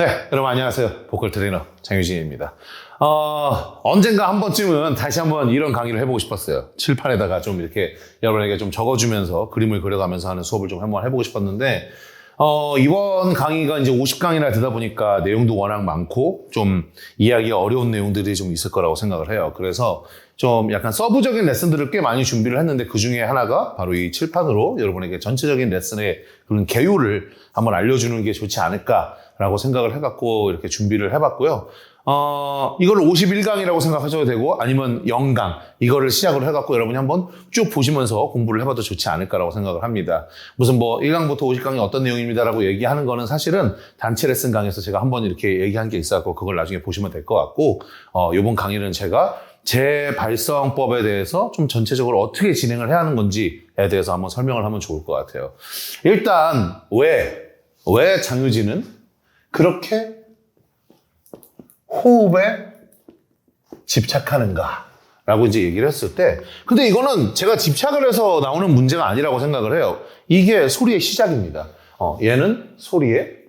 네, 여러분 안녕하세요. 보컬 트레이너 장유진입니다. 언젠가 한 번쯤은 다시 한번 이런 강의를 해보고 싶었어요. 칠판에다가 좀 이렇게 여러분에게 좀 적어주면서 그림을 그려가면서 하는 수업을 좀 한번 해보고 싶었는데, 이번 강의가 이제 50강이나 되다 보니까 내용도 워낙 많고 좀 이해하기가 어려운 내용들이 좀 있을 거라고 생각을 해요. 그래서 좀 약간 서브적인 레슨들을 꽤 많이 준비를 했는데 그 중에 하나가 바로 이 칠판으로 여러분에게 전체적인 레슨의 그런 개요를 한번 알려주는 게 좋지 않을까라고 생각을 해갖고 이렇게 준비를 해봤고요. 이걸 51강이라고 생각하셔도 되고 아니면 0강 이거를 시작으로 해갖고 여러분이 한번 쭉 보시면서 공부를 해봐도 좋지 않을까라고 생각을 합니다. 무슨 뭐 1강부터 50강이 어떤 내용입니다라고 얘기하는 거는 사실은 단체 레슨 강에서 제가 한번 이렇게 얘기한 게 있어갖고 그걸 나중에 보시면 될 것 같고, 이번 강의는 제가 재발성법에 대해서 좀 전체적으로 어떻게 진행을 해야 하는 건지에 대해서 한번 설명을 하면 좋을 것 같아요. 일단 왜 장유진은 그렇게 호흡에 집착하는가 라고 이제 얘기를 했을 때, 근데 이거는 제가 집착을 해서 나오는 문제가 아니라고 생각을 해요. 이게 소리의 시작입니다. 얘는 소리의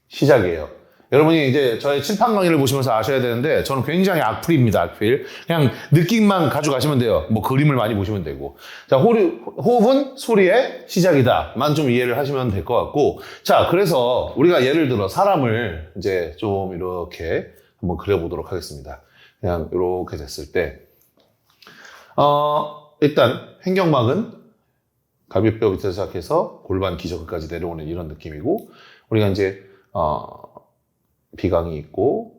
시작이에요. 여러분이 이제 저의 칠판 강의를 보시면서 아셔야 되는데, 저는 굉장히 악플입니다, 악플. 그냥 느낌만 가져가시면 돼요. 뭐 그림을 많이 보시면 되고. 자, 호흡은 소리의 시작이다만 좀 이해를 하시면 될 것 같고. 자, 그래서 우리가 예를 들어 사람을 이제 좀 이렇게 한번 그려보도록 하겠습니다. 그냥 이렇게 됐을 때, 일단 횡격막은 갈비뼈 밑에서 시작해서 골반 기저귀까지 내려오는 이런 느낌이고, 우리가 이제 비강이 있고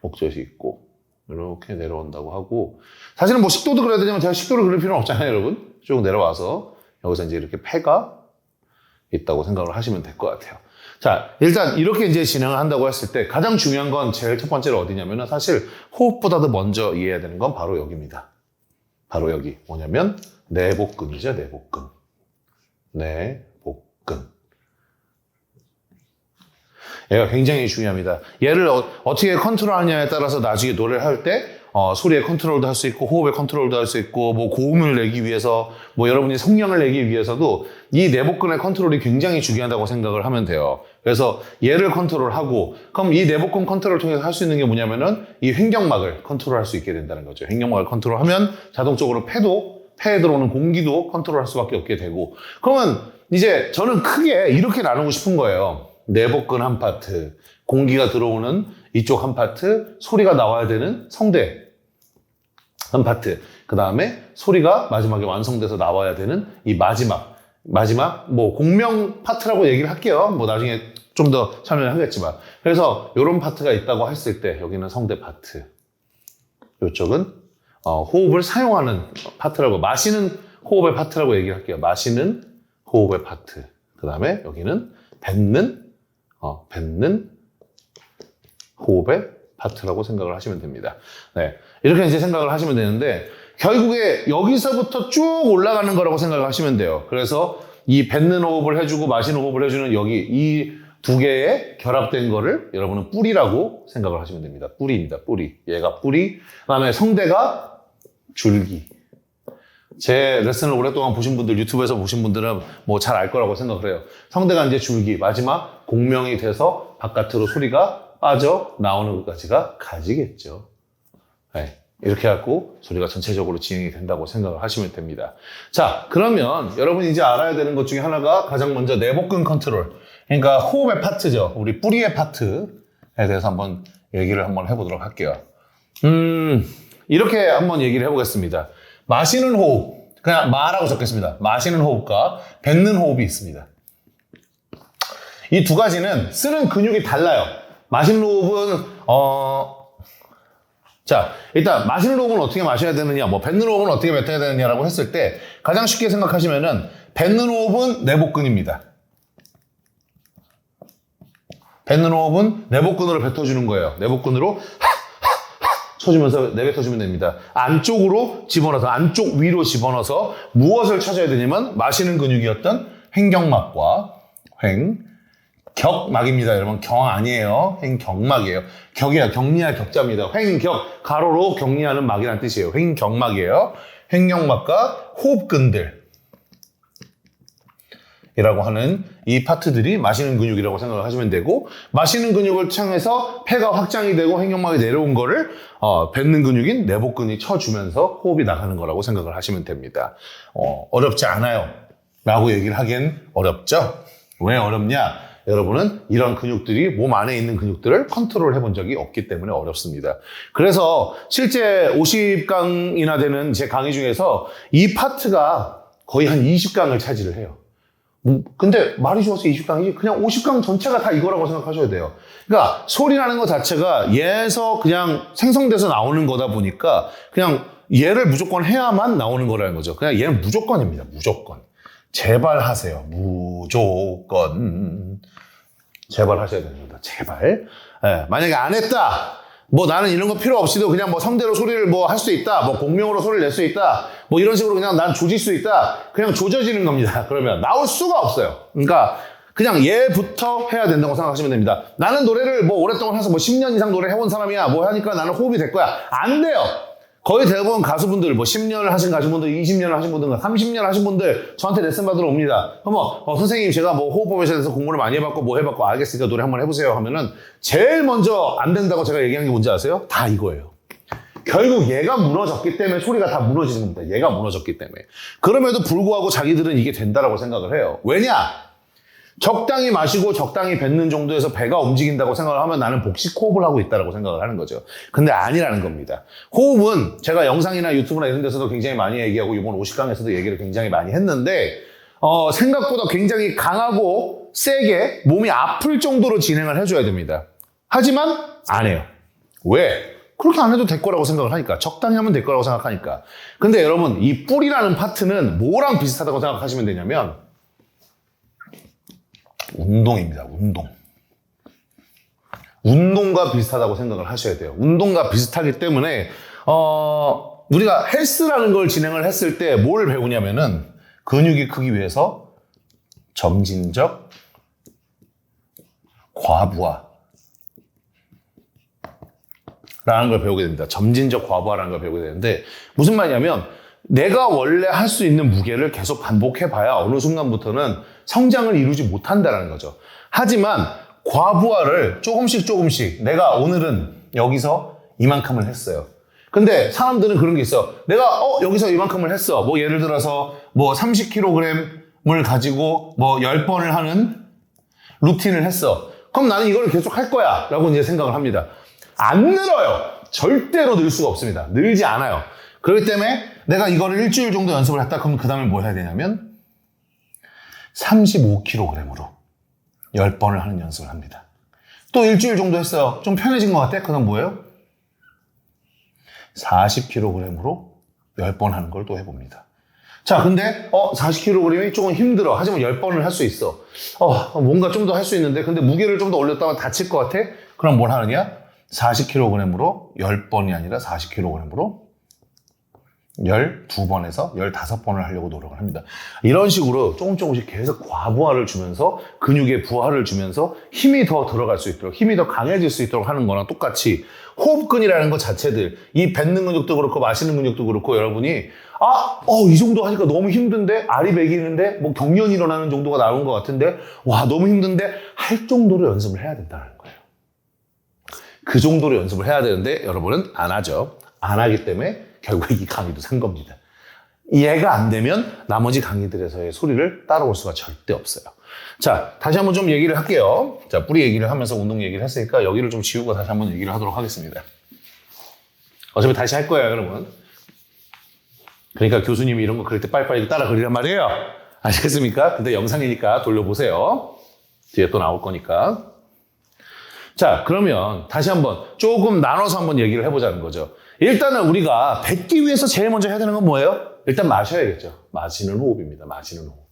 목젖이 있고 이렇게 내려온다고 하고, 사실은 뭐 식도도 그려야 되지만 제가 식도를 그릴 필요는 없잖아요, 여러분. 쭉 내려와서 여기서 이제 이렇게 폐가 있다고 생각을 하시면 될 것 같아요. 자, 일단 이렇게 이제 진행을 한다고 했을 때 가장 중요한 건 제일 첫 번째로 어디냐면은 사실 호흡보다도 먼저 이해해야 되는 건 바로 여기입니다. 바로 여기 뭐냐면 내복근이죠, 내복근. 내복근. 얘가 굉장히 중요합니다. 얘를 어떻게 컨트롤하냐에 따라서 나중에 노래를 할 때 소리의 컨트롤도 할 수 있고 호흡의 컨트롤도 할 수 있고 뭐 고음을 내기 위해서 뭐 여러분이 성량을 내기 위해서도 이 내복근의 컨트롤이 굉장히 중요하다고 생각을 하면 돼요. 그래서 얘를 컨트롤하고, 그럼 이 내복근 컨트롤을 통해서 할 수 있는 게 뭐냐면은 이 횡격막을 컨트롤할 수 있게 된다는 거죠. 횡격막을 컨트롤하면 자동적으로 폐에 들어오는 공기도 컨트롤할 수밖에 없게 되고, 그러면 이제 저는 크게 이렇게 나누고 싶은 거예요. 내복근 한 파트, 공기가 들어오는 이쪽 한 파트, 소리가 나와야 되는 성대 한 파트, 그 다음에 소리가 마지막에 완성돼서 나와야 되는 이 마지막 뭐 공명 파트라고 얘기를 할게요. 뭐 나중에 좀 더 설명을 하겠지만, 그래서 이런 파트가 있다고 했을 때 여기는 성대 파트, 이쪽은 호흡을 사용하는 파트라고, 마시는 호흡의 파트라고 얘기를 할게요. 마시는 호흡의 파트. 그 다음에 여기는 뱉는 호흡의 파트라고 생각을 하시면 됩니다. 네, 이렇게 이제 생각을 하시면 되는데, 결국에 여기서부터 쭉 올라가는 거라고 생각을 하시면 돼요. 그래서 이 뱉는 호흡을 해주고 마시는 호흡을 해주는 여기 이 두 개의 결합된 거를 여러분은 뿌리라고 생각을 하시면 됩니다. 뿌리입니다. 뿌리. 얘가 뿌리. 그다음에 성대가 줄기. 제 레슨을 오랫동안 보신 분들, 유튜브에서 보신 분들은 뭐 잘 알 거라고 생각을 해요. 성대가 이제 줄기, 마지막 공명이 돼서 바깥으로 소리가 빠져 나오는 것까지가 가지겠죠. 네, 이렇게 해갖고 소리가 전체적으로 진행이 된다고 생각을 하시면 됩니다. 자, 그러면 여러분이 이제 알아야 되는 것 중에 하나가 가장 먼저 내복근 컨트롤. 그러니까 호흡의 파트죠. 우리 뿌리의 파트에 대해서 한번 얘기를 한번 해보도록 할게요. 이렇게 한번 얘기를 해보겠습니다. 마시는 호흡, 그냥 마라고 적겠습니다. 마시는 호흡과 뱉는 호흡이 있습니다. 이 두 가지는 쓰는 근육이 달라요. 마시는 호흡은 자, 일단 마시는 호흡은 어떻게 마셔야 되느냐, 뭐 뱉는 호흡은 어떻게 뱉어야 되느냐라고 했을 때 가장 쉽게 생각하시면은 뱉는 호흡은 내복근입니다. 뱉는 호흡은 내복근으로 뱉어주는 거예요. 내복근으로 쳐주면서 내뱉어주면 됩니다. 안쪽으로 집어넣어서, 안쪽 위로 집어넣어서 무엇을 찾아야 되냐면 마시는 근육이었던 횡격막과 격막입니다. 여러분, 경 아니에요. 횡격막이에요. 격이야, 격리할 격자입니다. 횡격, 가로로 격리하는 막이라는 뜻이에요. 횡격막이에요. 횡격막과 호흡근들. 이라고 하는 이 파트들이 마시는 근육이라고 생각을 하시면 되고, 마시는 근육을 통해서 폐가 확장이 되고 횡격막이 내려온 거를 뱉는 근육인 내복근이 쳐주면서 호흡이 나가는 거라고 생각을 하시면 됩니다. 어렵지 않아요 라고 얘기를 하기엔 어렵죠. 왜 어렵냐? 여러분은 이런 근육들이 몸 안에 있는 근육들을 컨트롤 해본 적이 없기 때문에 어렵습니다. 그래서 실제 50강이나 되는 제 강의 중에서 이 파트가 거의 한 20강을 차지를 해요. 근데 말이 좋아서 20강이지 그냥 50강 전체가 다 이거라고 생각하셔야 돼요. 그러니까 소리라는 것 자체가 얘에서 그냥 생성돼서 나오는 거다 보니까 그냥 얘를 무조건 해야만 나오는 거라는 거죠. 그냥 얘는 무조건입니다. 무조건. 제발 하세요. 무조건. 제발 하셔야 됩니다. 제발. 네, 만약에 안 했다. 뭐 나는 이런 거 필요 없이도 그냥 뭐 성대로 소리를 뭐 할 수 있다. 뭐 공명으로 소리를 낼 수 있다. 뭐 이런 식으로 그냥 난 조질 수 있다. 그냥 조져지는 겁니다. 그러면 나올 수가 없어요. 그러니까 그냥 얘부터 해야 된다고 생각하시면 됩니다. 나는 노래를 뭐 오랫동안 해서 뭐 10년 이상 노래 해온 사람이야. 뭐 하니까 나는 호흡이 될 거야. 안 돼요. 거의 대부분 가수분들 뭐 10년을 하신 가수분들, 20년을 하신 분들, 30년 하신 분들 저한테 레슨 받으러 옵니다. 그럼 선생님 제가 뭐 호흡법에 대해서 공부를 많이 해봤고 뭐 해봤고 알겠으니까 노래 한번 해보세요 하면은 제일 먼저 안 된다고 제가 얘기하는 게 뭔지 아세요? 다 이거예요. 결국 얘가 무너졌기 때문에 소리가 다 무너지는 겁니다. 얘가 무너졌기 때문에. 그럼에도 불구하고 자기들은 이게 된다라고 생각을 해요. 왜냐? 적당히 마시고 적당히 뱉는 정도에서 배가 움직인다고 생각을 하면 나는 복식 호흡을 하고 있다고 생각을 하는 거죠. 근데 아니라는 겁니다. 호흡은 제가 영상이나 유튜브나 이런 데서도 굉장히 많이 얘기하고 이번 50강에서도 얘기를 굉장히 많이 했는데 생각보다 굉장히 강하고 세게 몸이 아플 정도로 진행을 해줘야 됩니다. 하지만 안 해요. 왜? 그렇게 안 해도 될 거라고 생각을 하니까. 적당히 하면 될 거라고 생각하니까. 근데 여러분 이 뿔이라는 파트는 뭐랑 비슷하다고 생각하시면 되냐면 운동입니다. 운동. 운동과 비슷하다고 생각을 하셔야 돼요. 운동과 비슷하기 때문에 우리가 헬스라는 걸 진행을 했을 때 뭘 배우냐면은 근육이 크기 위해서 점진적 과부하 라는 걸 배우게 됩니다. 점진적 과부하라는 걸 배우게 되는데 무슨 말이냐면 내가 원래 할 수 있는 무게를 계속 반복해봐야 어느 순간부터는 성장을 이루지 못한다는 거죠. 하지만 과부하를 조금씩 내가 오늘은 여기서 이만큼을 했어요. 근데 사람들은 그런 게 있어. 내가 여기서 이만큼을 했어. 뭐 예를 들어서 뭐 30kg을 가지고 뭐 10번을 하는 루틴을 했어. 그럼 나는 이걸 계속 할 거야 라고 이제 생각을 합니다. 안 늘어요. 절대로 늘 수가 없습니다. 늘지 않아요. 그렇기 때문에 내가 이거를 일주일 정도 연습을 했다. 그럼 그 다음에 뭐 해야 되냐면 35kg으로 10번을 하는 연습을 합니다. 또 일주일 정도 했어요. 좀 편해진 것 같아? 그럼 뭐예요? 40kg으로 10번 하는 걸 또 해봅니다. 자, 근데 40kg이 조금 힘들어. 하지만 10번을 할 수 있어. 뭔가 좀 더 할 수 있는데 근데 무게를 좀 더 올렸다가 다칠 것 같아? 그럼 뭘 하느냐? 40kg으로 10번이 아니라 40kg으로 12번에서 15번을 하려고 노력을 합니다. 이런 식으로 조금씩 계속 과부하를 주면서 근육에 부하를 주면서 힘이 더 들어갈 수 있도록 힘이 더 강해질 수 있도록 하는 거랑 똑같이 호흡근이라는 것 자체들 이 뱉는 근육도 그렇고 마시는 근육도 그렇고 여러분이 이 정도 하니까 너무 힘든데 알이 배기는데 뭐 경련이 일어나는 정도가 나온 것 같은데 와 너무 힘든데 할 정도로 연습을 해야 된다는 거예요. 그 정도로 연습을 해야 되는데 여러분은 안 하죠. 안 하기 때문에 결국에 이 강의도 산 겁니다. 이해가 안 되면 나머지 강의들에서의 소리를 따라올 수가 절대 없어요. 자, 다시 한번 좀 얘기를 할게요. 자, 뿌리 얘기를 하면서 운동 얘기를 했으니까 여기를 좀 지우고 다시 한번 얘기를 하도록 하겠습니다. 어차피 다시 할 거예요, 여러분. 그러니까 교수님이 이런 거 그릴 때 빨리빨리 따라 그리란 말이에요. 아시겠습니까? 근데 영상이니까 돌려보세요. 뒤에 또 나올 거니까. 자, 그러면 다시 한번 조금 나눠서 한번 얘기를 해보자는 거죠. 일단은 우리가 뱉기 위해서 제일 먼저 해야 되는 건 뭐예요? 일단 마셔야겠죠. 마시는 호흡입니다. 마시는 호흡.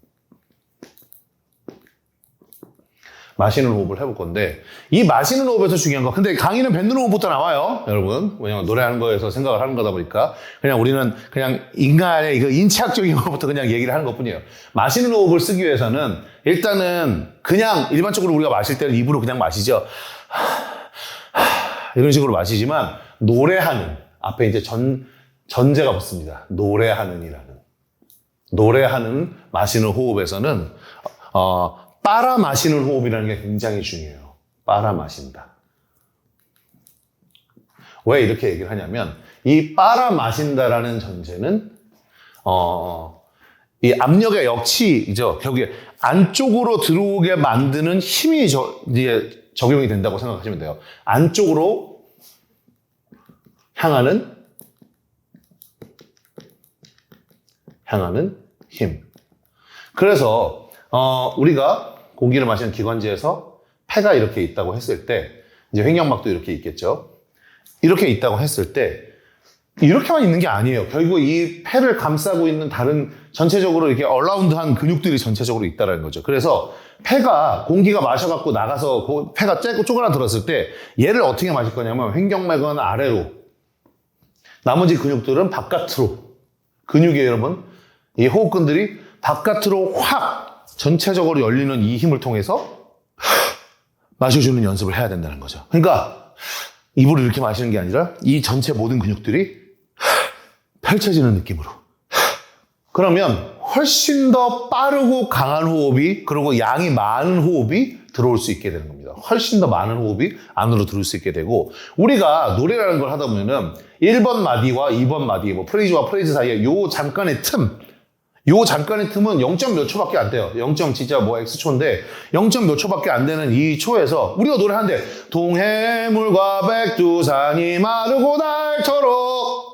마시는 호흡을 해볼 건데 이 마시는 호흡에서 중요한 거. 근데 강의는 뱉는 호흡부터 나와요. 여러분. 왜냐면 노래하는 거에서 생각을 하는 거다 보니까 그냥 우리는 그냥 인간의 이거 인체학적인 것부터 그냥 얘기를 하는 것뿐이에요. 마시는 호흡을 쓰기 위해서는 일단은 그냥 일반적으로 우리가 마실 때는 입으로 그냥 마시죠. 이런 식으로 마시지만 노래하는 앞에 이제 전제가 붙습니다. 노래하는 마시는 호흡에서는 빨아 마시는 호흡이라는 게 굉장히 중요해요. 빨아 마신다. 왜 이렇게 얘기를 하냐면 이 빨아 마신다라는 전제는 이 압력의 역치죠. 결국에 안쪽으로 들어오게 만드는 힘이 이제 적용이 된다고 생각하시면 돼요. 안쪽으로 향하는 힘. 그래서 우리가 공기를 마시는 기관지에서 폐가 이렇게 있다고 했을 때 이제 횡격막도 이렇게 있겠죠. 이렇게 있다고 했을 때 이렇게만 있는 게 아니에요. 결국 이 폐를 감싸고 있는 다른 전체적으로 이렇게 얼라운드한 근육들이 전체적으로 있다는 거죠. 그래서 폐가 공기가 마셔갖고 나가서 폐가 쪼그라들었을 때 얘를 어떻게 마실 거냐면 횡격막은 아래로, 나머지 근육들은 바깥으로. 근육이에요, 여러분. 이 호흡근들이 바깥으로 확 전체적으로 열리는 이 힘을 통해서 마셔주는 연습을 해야 된다는 거죠. 그러니까 입으로 이렇게 마시는 게 아니라 이 전체 모든 근육들이 펼쳐지는 느낌으로. 그러면 훨씬 더 빠르고 강한 호흡이, 그리고 양이 많은 호흡이 들어올 수 있게 되는 겁니다. 훨씬 더 많은 호흡이 안으로 들어올 수 있게 되고, 우리가 노래라는 걸 하다 보면은 1번 마디와 2번 마디, 프레이즈와 프레이즈 사이에 요 잠깐의 틈은 0. 몇 초밖에 안 돼요. 0. 진짜 X초인데 0. 몇 초밖에 안 되는 이 초에서 우리가 노래하는데 동해물과 백두산이 마르고 닳도록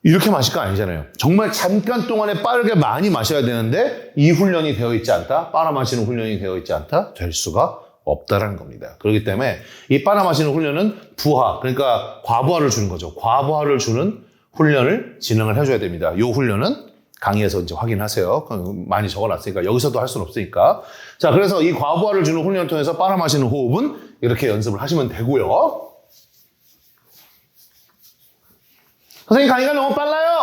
이렇게 마실 거 아니잖아요. 정말 잠깐 동안에 빠르게 많이 마셔야 되는데 이 훈련이 되어 있지 않다, 빨아 마시는 훈련이 되어 있지 않다, 될 수가 없다라는 겁니다. 그렇기 때문에 이 빨아 마시는 훈련은 부하, 그러니까 과부하를 주는 거죠. 과부하를 주는 훈련을 진행을 해줘야 됩니다. 이 훈련은 강의에서 이제 확인하세요. 많이 적어놨으니까 여기서도 할 수는 없으니까. 자, 그래서 이 과부하를 주는 훈련을 통해서 빨아 마시는 호흡은 이렇게 연습을 하시면 되고요. 선생님, 강의가 너무 빨라요.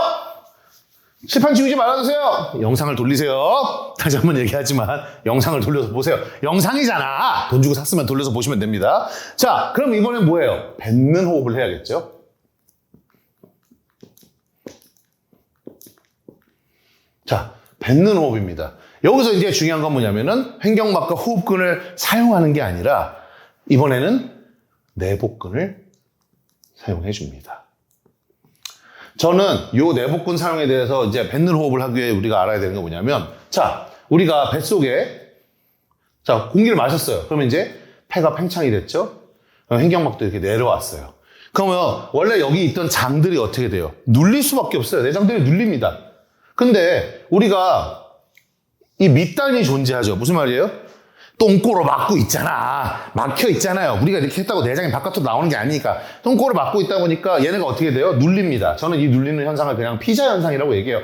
칠판 지우지 말아주세요. 영상을 돌리세요. 다시 한번 얘기하지만 영상을 돌려서 보세요. 영상이잖아. 돈 주고 샀으면 돌려서 보시면 됩니다. 자, 그럼 이번엔 뭐예요? 뱉는 호흡을 해야겠죠? 자, 뱉는 호흡입니다. 여기서 이제 중요한 건 뭐냐면은 횡격막과 호흡근을 사용하는 게 아니라 이번에는 내복근을 사용해 줍니다. 저는 요 내복근 사용에 대해서 이제 뱉는 호흡을 하기 위해 우리가 알아야 되는 게 뭐냐면, 자, 우리가 뱃속에, 자, 공기를 마셨어요. 그러면 이제 폐가 팽창이 됐죠? 횡격막도 이렇게 내려왔어요. 그러면 원래 여기 있던 장들이 어떻게 돼요? 눌릴 수밖에 없어요. 내장들이 눌립니다. 근데 우리가 이 밑단이 존재하죠. 무슨 말이에요? 똥꼬로 막고 있잖아. 막혀 있잖아요. 우리가 이렇게 했다고 내장이 바깥으로 나오는 게 아니니까. 똥꼬로 막고 있다 보니까 얘네가 어떻게 돼요? 눌립니다. 저는 이 눌리는 현상을 그냥 피자 현상이라고 얘기해요.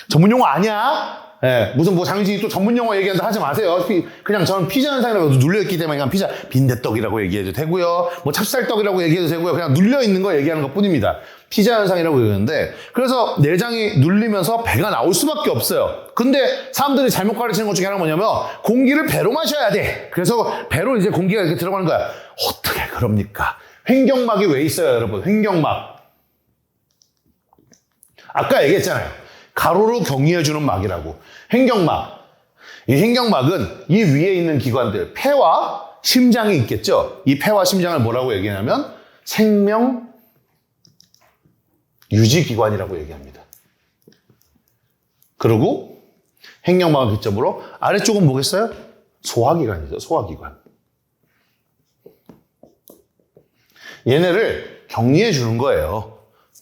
전문 용어 아니야? 예, 무슨 장유진이 또 전문 용어 얘기한다 하지 마세요. 그냥 저는 피자 현상이라고 눌려있기 때문에 그냥 피자, 빈대떡이라고 얘기해도 되고요. 찹쌀떡이라고 얘기해도 되고요. 그냥 눌려있는 거 얘기하는 것 뿐입니다. 피자 현상이라고 얘기하는데, 그래서 내장이 눌리면서 배가 나올 수밖에 없어요. 근데 사람들이 잘못 가르치는 것 중에 하나가 뭐냐면 공기를 배로 마셔야 돼. 그래서 배로 이제 공기가 이렇게 들어가는 거야. 어떻게 그럽니까? 횡격막이 왜 있어요, 여러분? 횡격막. 아까 얘기했잖아요. 가로로 경유해주는 막이라고. 횡격막. 이 횡격막은 이 위에 있는 기관들, 폐와 심장이 있겠죠? 이 폐와 심장을 뭐라고 얘기하냐면 생명 유지기관이라고 얘기합니다. 그리고 횡격막을 기점으로 아래쪽은 뭐겠어요? 소화기관이죠. 소화기관. 얘네를 격리해 주는 거예요.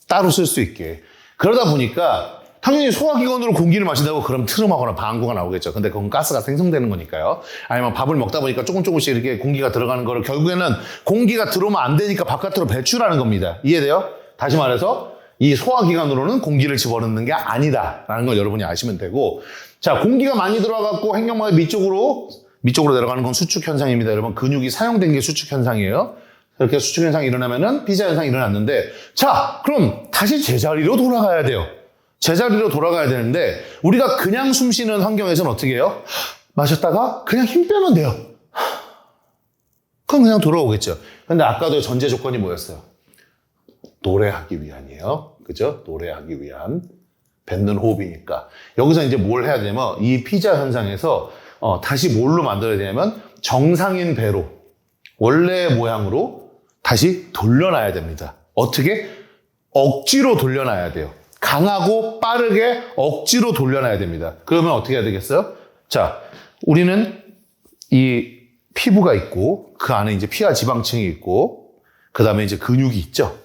따로 쓸 수 있게. 그러다 보니까 당연히 소화기관으로 공기를 마신다고 그럼 트름하거나 방구가 나오겠죠. 근데 그건 가스가 생성되는 거니까요. 아니면 밥을 먹다 보니까 조금씩 이렇게 공기가 들어가는 거를 결국에는 공기가 들어오면 안 되니까 바깥으로 배출하는 겁니다. 이해돼요? 다시 말해서 이 소화기관으로는 공기를 집어넣는 게 아니다라는 걸 여러분이 아시면 되고, 자, 공기가 많이 들어와갖고 횡격막의 밑쪽으로 내려가는 건 수축 현상입니다. 여러분, 근육이 사용된 게 수축 현상이에요. 이렇게 수축 현상이 일어나면은 피자 현상이 일어났는데, 자, 그럼 다시 제자리로 돌아가야 돼요. 제자리로 돌아가야 되는데 우리가 그냥 숨 쉬는 환경에서는 어떻게 해요? 마셨다가 그냥 힘 빼면 돼요. 그럼 그냥 돌아오겠죠. 근데 아까도 전제 조건이 뭐였어요? 노래하기 위함이에요. 그죠? 노래하기 위한 뱉는 호흡이니까. 여기서 이제 뭘 해야 되냐면 이 피자 현상에서 다시 뭘로 만들어야 되냐면 정상인 배로 원래 모양으로 다시 돌려놔야 됩니다. 어떻게? 억지로 돌려놔야 돼요. 강하고 빠르게 억지로 돌려놔야 됩니다. 그러면 어떻게 해야 되겠어요? 자, 우리는 이 피부가 있고 그 안에 이제 피와 지방층이 있고 그 다음에 이제 근육이 있죠.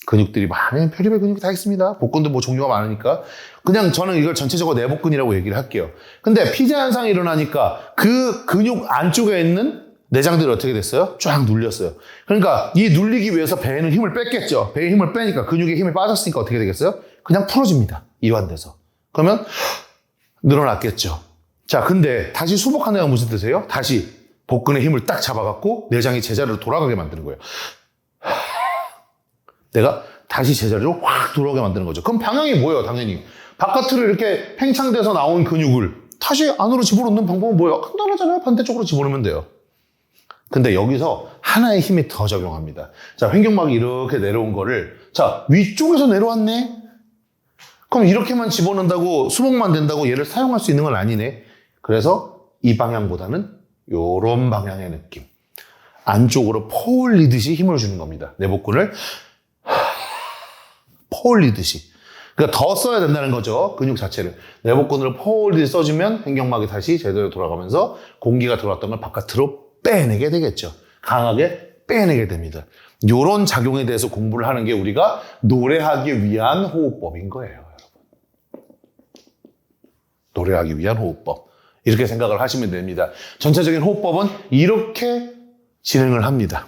근육들이 많은 별의별 근육이 다 있습니다. 복근도 뭐 종류가 많으니까 그냥 저는 이걸 전체적으로 내복근이라고 얘기를 할게요. 근데 피자 현상이 일어나니까 그 근육 안쪽에 있는 내장들이 어떻게 됐어요? 쫙 눌렸어요. 그러니까 이 눌리기 위해서 배에는 힘을 뺐겠죠. 배에 힘을 빼니까 근육에 힘이 빠졌으니까 어떻게 되겠어요? 그냥 풀어집니다. 이완돼서. 그러면 늘어났겠죠. 자, 근데 다시 수복하는 건 무슨 뜻이에요? 다시 복근의 힘을 딱 잡아갖고 내장이 제자리로 돌아가게 만드는 거예요. 내가 다시 제자리로 확 돌아오게 만드는 거죠. 그럼 방향이 뭐예요? 당연히 바깥으로 이렇게 팽창돼서 나온 근육을 다시 안으로 집어넣는 방법은 뭐예요? 간단하잖아요. 반대쪽으로 집어넣으면 돼요. 근데 여기서 하나의 힘이 더 적용합니다. 자, 횡격막이 이렇게 내려온 거를 자, 위쪽에서 내려왔네? 그럼 이렇게만 집어넣는다고 수복만 된다고 얘를 사용할 수 있는 건 아니네. 그래서 이 방향보다는 요런 방향의 느낌. 안쪽으로 퍼올리듯이 힘을 주는 겁니다. 내복근을 퍼올리듯이. 그러니까 더 써야 된다는 거죠. 근육 자체를. 내복근으로 퍼올리듯이 써주면 횡격막이 다시 제대로 돌아가면서 공기가 들어왔던 걸 바깥으로 빼내게 되겠죠. 강하게 빼내게 됩니다. 이런 작용에 대해서 공부를 하는 게 우리가 노래하기 위한 호흡법인 거예요, 여러분. 노래하기 위한 호흡법. 이렇게 생각을 하시면 됩니다. 전체적인 호흡법은 이렇게 진행을 합니다.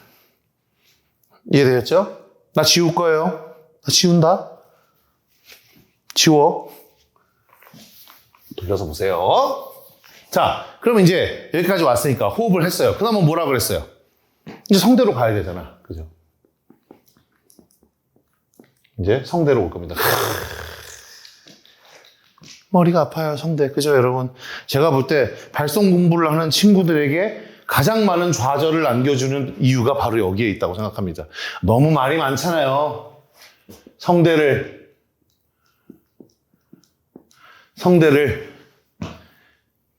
이해되셨죠? 나 지울 거예요. 나 지운다. 지워. 돌려서 보세요. 자, 그럼 이제 여기까지 왔으니까 호흡을 했어요. 그 다음은 뭐라 그랬어요? 이제 성대로 가야 되잖아. 그죠? 이제 성대로 올 겁니다. 머리가 아파요, 성대. 그죠, 여러분? 제가 볼 때 발성 공부를 하는 친구들에게 가장 많은 좌절을 안겨주는 이유가 바로 여기에 있다고 생각합니다. 너무 말이 많잖아요. 성대를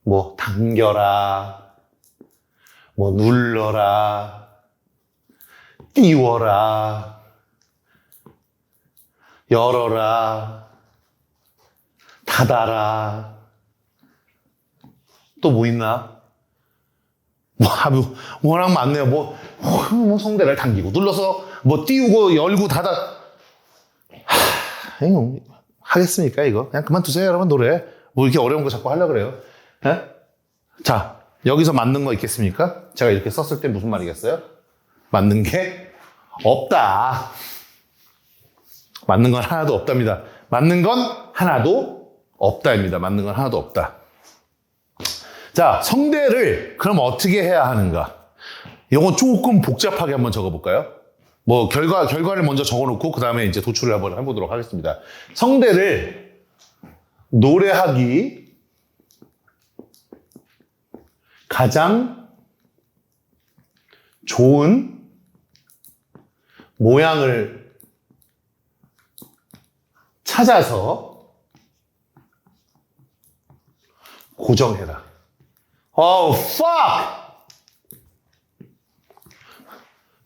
뭐 당겨라, 뭐 눌러라, 띄워라, 열어라, 닫아라. 또 뭐 있나? 워낙 많네요. 뭐 성대를 당기고 눌러서 뭐 띄우고 열고 닫아. 하겠습니까 이거? 그냥 그만두세요 여러분. 노래 뭐 이렇게 어려운 거 자꾸 하려고 그래요. 네? 자, 여기서 맞는 거 있겠습니까? 제가 이렇게 썼을 때 무슨 말이겠어요? 맞는 게 없다. 맞는 건 하나도 없답니다. 맞는 건 하나도 없다입니다. 맞는 건 하나도 없다. 자, 성대를 그럼 어떻게 해야 하는가? 이건 조금 복잡하게 한번 적어볼까요? 뭐 결과를 먼저 적어놓고 그 다음에 이제 도출을 한번 해보도록 하겠습니다. 성대를 노래하기 가장 좋은 모양을 찾아서 고정해라. fuck!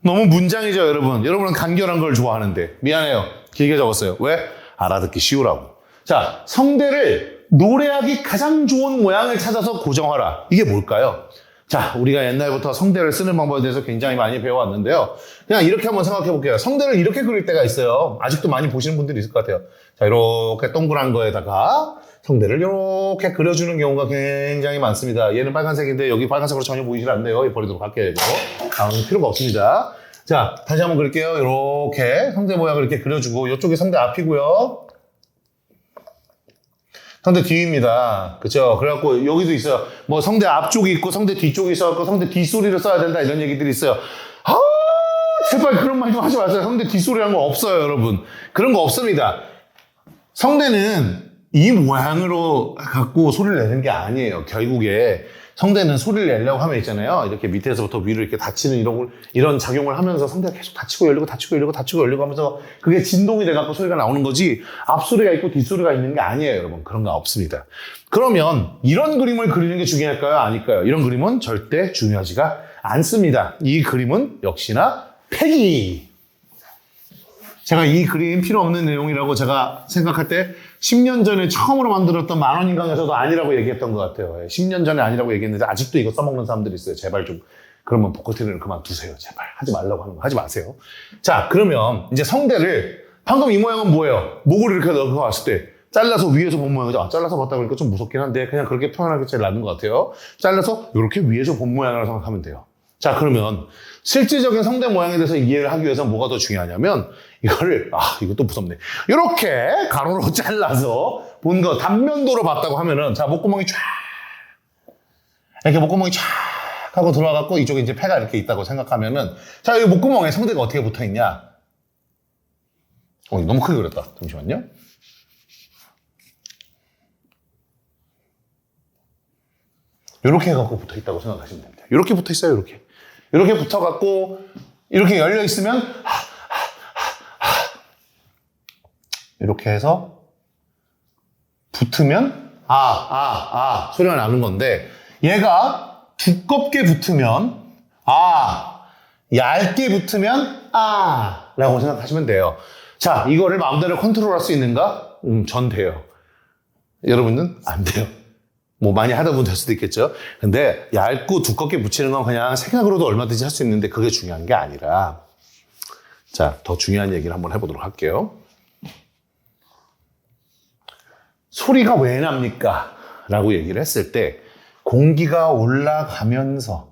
너무 문장이죠, 여러분. 여러분은 간결한 걸 좋아하는데. 미안해요. 길게 적었어요. 왜? 알아듣기 쉬우라고. 자, 성대를 노래하기 가장 좋은 모양을 찾아서 고정하라. 이게 뭘까요? 자, 우리가 옛날부터 성대를 쓰는 방법에 대해서 굉장히 많이 배워왔는데요. 그냥 이렇게 한번 생각해 볼게요. 성대를 이렇게 그릴 때가 있어요. 아직도 많이 보시는 분들이 있을 것 같아요. 자, 이렇게 동그란 거에다가 성대를 이렇게 그려주는 경우가 굉장히 많습니다. 얘는 빨간색인데 여기 빨간색으로 전혀 보이질 않네요. 버리도록 할게요. 이거. 필요가 없습니다. 자, 다시 한번 그릴게요. 이렇게 성대 모양을 이렇게 그려주고 이쪽이 성대 앞이고요. 성대 뒤입니다. 그쵸? 그래갖고 여기도 있어요. 뭐 성대 앞쪽이 있고 성대 뒤쪽이 있어갖고 성대 뒷소리를 써야 된다 이런 얘기들이 있어요. 제발 그런 말 좀 하지 마세요. 성대 뒷소리라는 거 없어요, 여러분. 그런 거 없습니다. 성대는 이 모양으로 갖고 소리를 내는 게 아니에요. 결국에 성대는 소리를 내려고 하면 있잖아요. 이렇게 밑에서부터 위로 이렇게 닫히는 이런 작용을 하면서 성대가 계속 닫히고 열리고 닫히고 열리고 닫히고 열리고 하면서 그게 진동이 돼갖고 소리가 나오는 거지 앞소리가 있고 뒷소리가 있는 게 아니에요, 여러분. 그런 거 없습니다. 그러면 이런 그림을 그리는 게 중요할까요? 아닐까요? 이런 그림은 절대 중요하지가 않습니다. 이 그림은 역시나 폐기. 제가 이 그림 필요 없는 내용이라고 제가 생각할 때 10년 전에 처음으로 만들었던 만원인강에서도 아니라고 얘기했던 것 같아요. 10년 전에 아니라고 얘기했는데 아직도 이거 써먹는 사람들이 있어요. 제발 좀 그러면 보컬트리는 그만두세요. 제발 하지 말라고 하는 거 하지 마세요. 자, 그러면 이제 성대를 방금 이 모양은 뭐예요? 목을 이렇게 넣고 왔을 때 잘라서 위에서 본 모양이죠. 잘라서 봤다 보니까 좀 무섭긴 한데 그냥 그렇게 표현하는 게 제일 맞는 것 같아요. 잘라서 이렇게 위에서 본 모양이라고 생각하면 돼요. 자, 그러면 실질적인 성대 모양에 대해서 이해를 하기 위해서 뭐가 더 중요하냐면 이거를 이것도 무섭네. 이렇게 가로로 잘라서 본 거 단면도로 봤다고 하면은 자, 목구멍이 쫙 이렇게 목구멍이 쫙 하고 들어와갖고 이쪽에 이제 폐가 이렇게 있다고 생각하면은 자, 이 목구멍에 성대가 어떻게 붙어 있냐? 너무 크게 그렸다. 잠시만요. 이렇게 해갖고 붙어 있다고 생각하시면 됩니다. 이렇게 붙어 있어요, 이렇게. 이렇게 붙어갖고, 이렇게 열려 있으면, 이렇게 해서, 붙으면, 소리가 나는 건데, 얘가 두껍게 붙으면, 얇게 붙으면, 라고 생각하시면 돼요. 자, 이거를 마음대로 컨트롤할 수 있는가? 전 돼요. 여러분은 안 돼요. 뭐 많이 하다 보면 될 수도 있겠죠. 근데 얇고 두껍게 붙이는 건 그냥 생각으로도 얼마든지 할 수 있는데 그게 중요한 게 아니라 자, 더 중요한 얘기를 한번 해보도록 할게요. 소리가 왜 납니까? 라고 얘기를 했을 때 공기가 올라가면서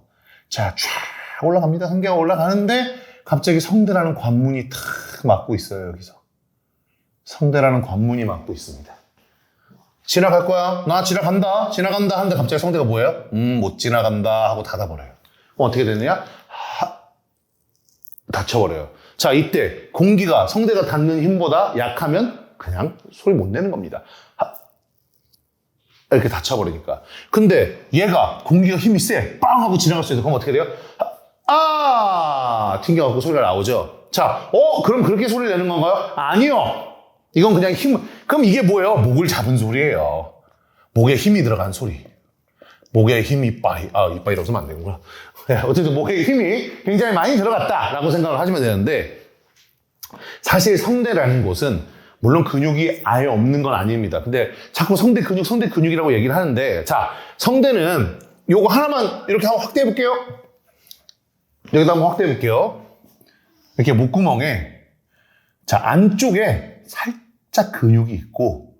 자, 쫙 올라갑니다. 성대가 올라가는데 갑자기 성대라는 관문이 탁 막고 있어요. 여기서. 성대라는 관문이 막고 있습니다. 지나갈 거야. 나 지나간다. 지나간다. 하는데 갑자기 성대가 뭐예요? 못 지나간다 하고 닫아버려요. 어떻게 되느냐? 닫혀버려요. 자, 이때 공기가 성대가 닫는 힘보다 약하면 그냥 소리 못 내는 겁니다. 이렇게 닫혀버리니까. 근데 얘가 공기가 힘이 세. 빵 하고 지나갈 수 있어. 그럼 어떻게 돼요? 튕겨갖고 소리가 나오죠. 자, 그럼 그렇게 소리 내는 건가요? 아니요. 이건 그냥 그럼 이게 뭐예요? 목을 잡은 소리예요. 목에 힘이 들어간 소리. 목에 힘이 이빠이라고 쓰면 안 되는구나. 어쨌든 목에 힘이 굉장히 많이 들어갔다라고 생각을 하시면 되는데 사실 성대라는 곳은 물론 근육이 아예 없는 건 아닙니다. 근데 자꾸 성대 근육이라고 얘기를 하는데 자, 성대는 요거 하나만 이렇게 한번 확대해 볼게요. 여기다 한번 확대해 볼게요. 이렇게 목구멍에 자, 안쪽에 살짝 근육이 있고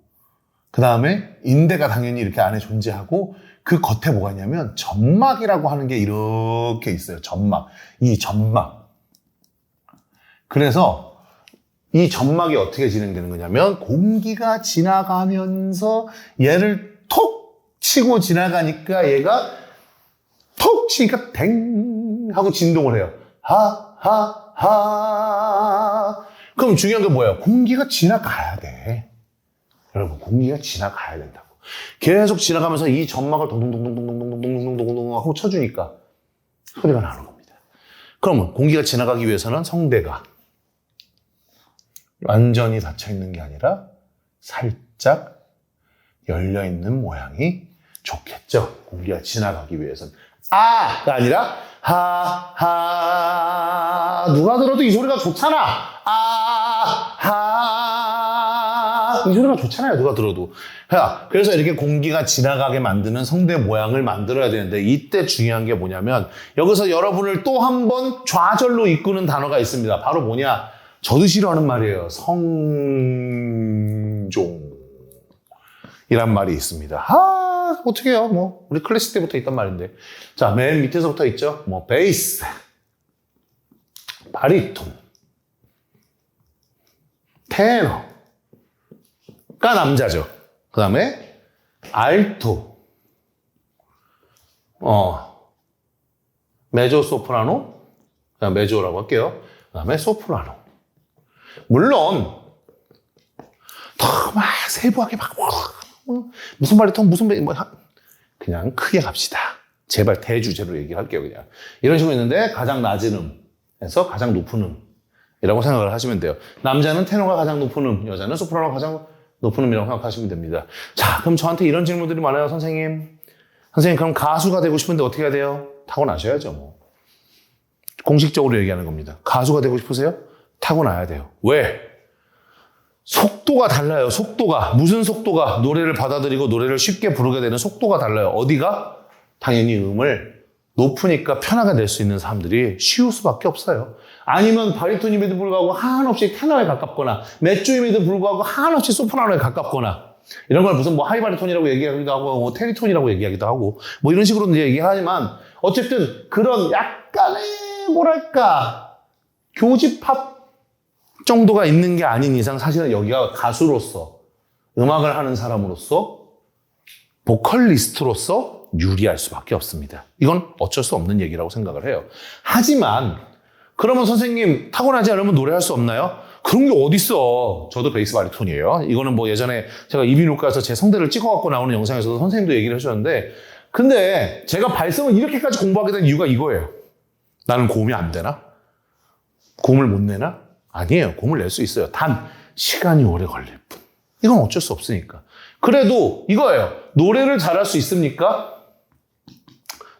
그 다음에 인대가 당연히 이렇게 안에 존재하고 그 겉에 뭐가 있냐면 점막이라고 하는 게 이렇게 있어요. 점막. 이 점막. 그래서 이 점막이 어떻게 진행되는 거냐면 공기가 지나가면서 얘를 톡 치고 지나가니까 얘가 톡 치니까 댕 하고 진동을 해요. 그럼 중요한 게 뭐예요? 공기가 지나가야 돼. 여러분, 공기가 지나가야 된다고. 계속 지나가면서 이 점막을 동동동동동동동동동동 하고 쳐주니까 소리가 나는 겁니다. 그러면 공기가 지나가기 위해서는 성대가 완전히 닫혀있는 게 아니라 살짝 열려있는 모양이 좋겠죠. 공기가 지나가기 위해서는. 가 아니라 누가 들어도 이 소리가 좋잖아. 이 소리가 좋잖아요. 누가 들어도. 그래서 이렇게 공기가 지나가게 만드는 성대 모양을 만들어야 되는데 이때 중요한 게 뭐냐면 여기서 여러분을 또 한 번 좌절로 이끄는 단어가 있습니다. 바로 뭐냐? 저도 싫어하는 말이에요. 성종. 이란 말이 있습니다. 어떻게 해요? 뭐 우리 클래식 때부터 있던 말인데. 자, 맨 밑에서부터 있죠. 뭐 베이스, 바리톤, 테너가 남자죠. 그 다음에 알토, 메조 소프라노, 그냥 메조라고 할게요. 그 다음에 소프라노. 물론 더 막 세부하게 막 무슨 바리톤 무슨 그냥 크게 갑시다. 제발 대주제로 얘기할게요, 그냥. 이런 식으로 있는데, 가장 낮은 음에서 가장 높은 음이라고 생각을 하시면 돼요. 남자는 테너가 가장 높은 음, 여자는 소프라노가 가장 높은 음이라고 생각하시면 됩니다. 자, 그럼 저한테 이런 질문들이 많아요, 선생님. 선생님, 그럼 가수가 되고 싶은데 어떻게 해야 돼요? 타고나셔야죠, 뭐. 공식적으로 얘기하는 겁니다. 가수가 되고 싶으세요? 타고나야 돼요. 왜? 속도가 달라요, 속도가. 무슨 속도가? 노래를 받아들이고 노래를 쉽게 부르게 되는 속도가 달라요. 어디가? 당연히 음을 높으니까 편하게 낼 수 있는 사람들이 쉬울 수밖에 없어요. 아니면 바리톤임에도 불구하고 한없이 테너에 가깝거나 메조임에도 불구하고 한없이 소프라노에 가깝거나 이런 걸 무슨 뭐 하이바리톤이라고 얘기하기도 하고 뭐 테리톤이라고 얘기하기도 하고 뭐 이런 식으로 이제 얘기하지만 어쨌든 그런 약간의 뭐랄까 교집합 정도가 있는 게 아닌 이상 사실은 여기가 가수로서 음악을 하는 사람으로서 보컬리스트로서 유리할 수밖에 없습니다. 이건 어쩔 수 없는 얘기라고 생각을 해요. 하지만 그러면 선생님 타고나지 않으면 노래할 수 없나요? 그런 게 어딨어. 저도 베이스 바리톤이에요. 이거는 뭐 예전에 제가 이비인후과에서 제 성대를 찍어갖고 나오는 영상에서도 선생님도 얘기를 해주셨는데 근데 제가 발성을 이렇게까지 공부하게 된 이유가 이거예요. 나는 고음이 안 되나? 고음을 못 내나? 아니에요. 고음을 낼 수 있어요. 단 시간이 오래 걸릴 뿐. 이건 어쩔 수 없으니까. 그래도 이거예요. 노래를 잘할 수 있습니까?